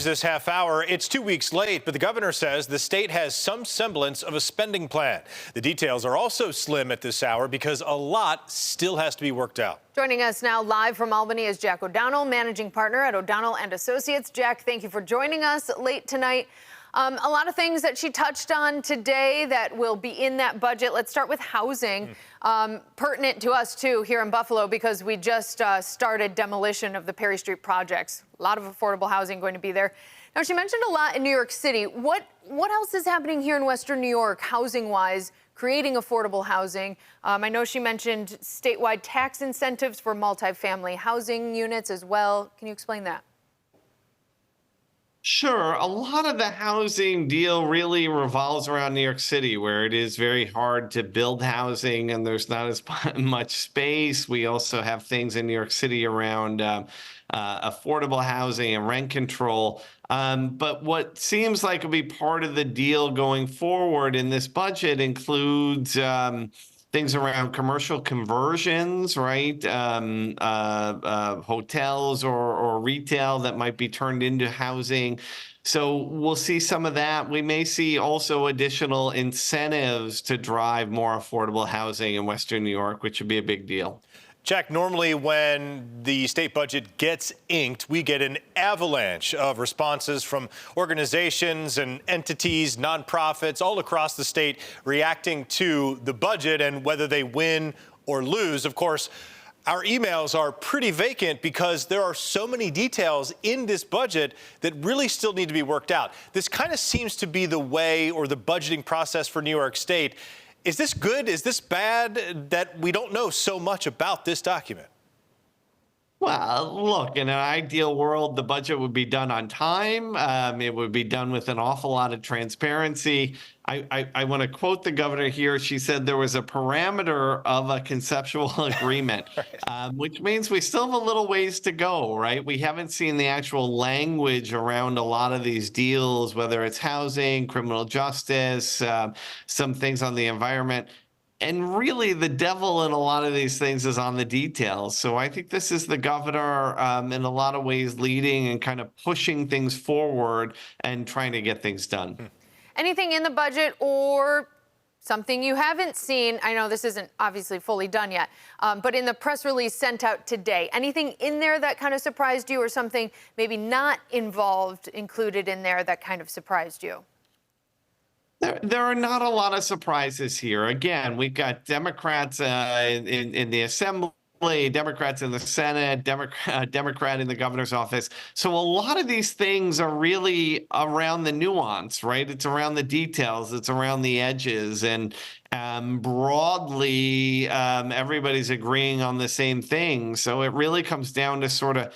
This half hour, it's 2 weeks late, but the governor says the state has some semblance of a spending plan. The details are also slim at this hour because a lot still has to be worked out. Joining us now live from Albany is Jack O'Donnell, managing partner at O'Donnell and Associates. Jack, thank you for joining us late tonight. A lot of things that she touched on today that will be in that budget. Let's start with housing. Pertinent to us, too, here in Buffalo, because we just started demolition of the Perry Street projects. A lot of affordable housing going to be there. Now, she mentioned a lot in New York City. What else is happening here in Western New York, housing-wise, creating affordable housing? I know she mentioned statewide tax incentives for multifamily housing units as well. Can you explain that? Sure. A lot of the housing deal really revolves around New York City, where it is very hard to build housing and there's not as much space. We also have things in New York City around affordable housing and rent control. But what seems like will be part of the deal going forward in this budget includes things around commercial conversions, right? Hotels or retail that might be turned into housing. So we'll see some of that. We may see also additional incentives to drive more affordable housing in Western New York, which would be a big deal. Jack, normally when the state budget gets inked, we get an avalanche of responses from organizations and entities, nonprofits all across the state reacting to the budget and whether they win or lose. Of course, our emails are pretty vacant because there are so many details in this budget that really still need to be worked out. This kind of seems to be the way or the budgeting process for New York State. Is this good? Is this bad that we don't know so much about this document? Well, look, in an ideal world, the budget would be done on time. It would be done with an awful lot of transparency. I want to quote the governor here. She said there was a parameter of a conceptual agreement, right. Which means we still have a little ways to go, right? We haven't seen the actual language around a lot of these deals, whether it's housing, criminal justice, some things on the environment. And really, the devil in a lot of these things is on the details. So I think this is the governor in a lot of ways leading and kind of pushing things forward and trying to get things done. Anything in the budget or something you haven't seen? I know this isn't obviously fully done yet, but in the press release sent out today, anything in there that kind of surprised you or something maybe not included in there that kind of surprised you? There are not a lot of surprises here. Again, we've got Democrats in the Assembly, Democrats in the Senate, Democrat in the governor's office. So a lot of these things are really around the nuance, right? It's around the details. It's around the edges. And broadly, everybody's agreeing on the same thing. So it really comes down to sort of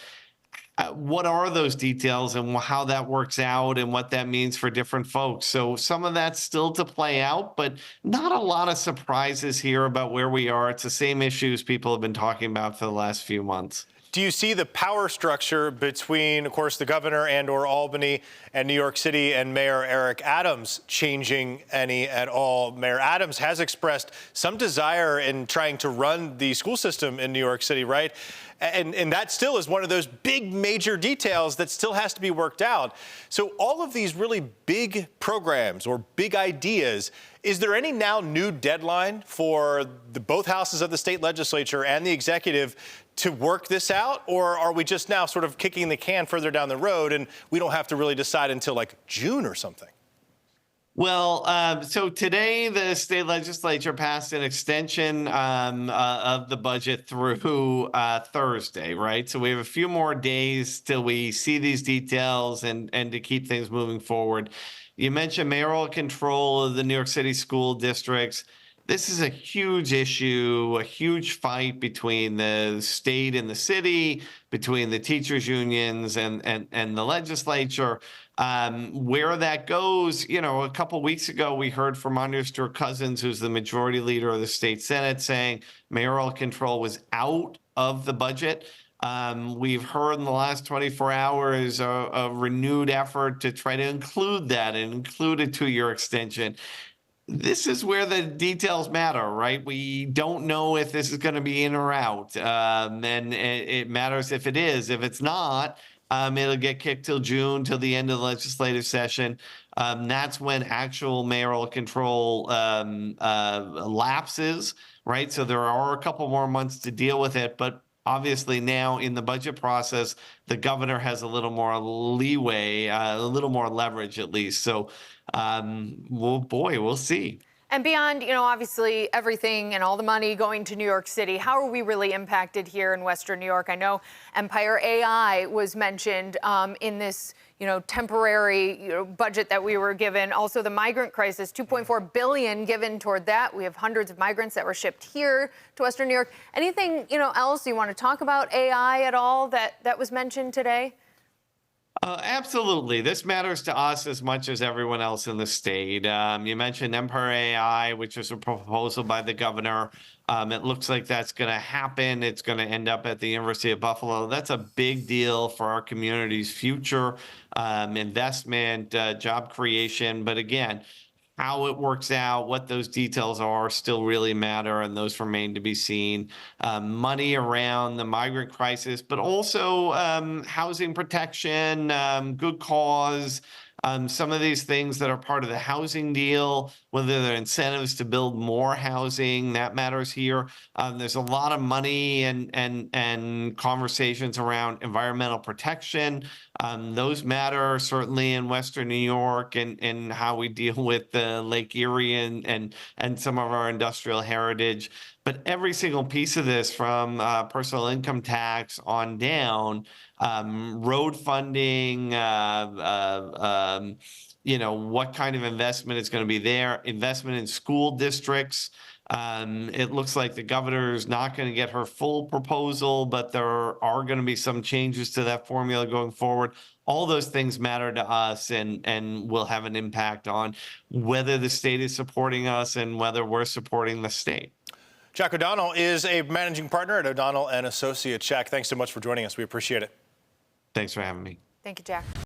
what are those details and how that works out and what that means for different folks. So some of that's still to play out, but not a lot of surprises here about where we are. It's the same issues people have been talking about for the last few months. Do you see the power structure between, of course, the governor and/or Albany and New York City and Mayor Eric Adams changing any at all? Mayor Adams has expressed some desire in trying to run the school system in New York City, right? And that still is one of those big major details that still has to be worked out. So all of these really big programs or big ideas, is there any now new deadline for both houses of the state legislature and the executive to work this out? Or are we just now sort of kicking the can further down the road and we don't have to really decide until like June or something? Well, so today the state legislature passed an extension of the budget through Thursday, right? So we have a few more days till we see these details and to keep things moving forward. You mentioned mayoral control of the New York City school districts. This is a huge issue, a huge fight between the state and the city, between the teachers' unions and the legislature. Where that goes, you know, a couple of weeks ago, we heard from Andrea Stewart-Cousins, who's the majority leader of the state Senate, saying mayoral control was out of the budget. We've heard in the last 24 hours a renewed effort to try to include that and include a 2-year extension. This is where the details matter, right? We don't know if this is going to be in or out. And it matters if it is. If it's not, It'll get kicked till June, till the end of the legislative session. That's when actual mayoral control lapses, right? So there are a couple more months to deal with it, but obviously now in the budget process, the governor has a little more leeway, a little more leverage at least. So, we'll see. And beyond, obviously everything and all the money going to New York City, how are we really impacted here in Western New York? I know Empire AI was mentioned in this, temporary budget that we were given. Also, the migrant crisis, $2.4 billion given toward that. We have hundreds of migrants that were shipped here to Western New York. Anything, else you want to talk about AI at all that was mentioned today? Absolutely. This matters to us as much as everyone else in the state. You mentioned Empire AI, which is a proposal by the governor. It looks like that's going to happen. It's going to end up at the University of Buffalo. That's a big deal for our community's future, investment, job creation. But again, how it works out, what those details are, still really matter, and those remain to be seen. Money around the migrant crisis, but also housing protection, good cause. Some of these things that are part of the housing deal, whether they're incentives to build more housing, that matters here. There's a lot of money and conversations around environmental protection. Those matter certainly in Western New York and how we deal with Lake Erie and some of our industrial heritage. But every single piece of this, from personal income tax on down, road funding, what kind of investment is going to be there, investment in school districts. It looks like the governor is not going to get her full proposal, but there are going to be some changes to that formula going forward. All those things matter to us and will have an impact on whether the state is supporting us and whether we're supporting the state. Jack O'Donnell is a managing partner at O'Donnell and Associates. Jack, thanks so much for joining us. We appreciate it. Thanks for having me. Thank you, Jack.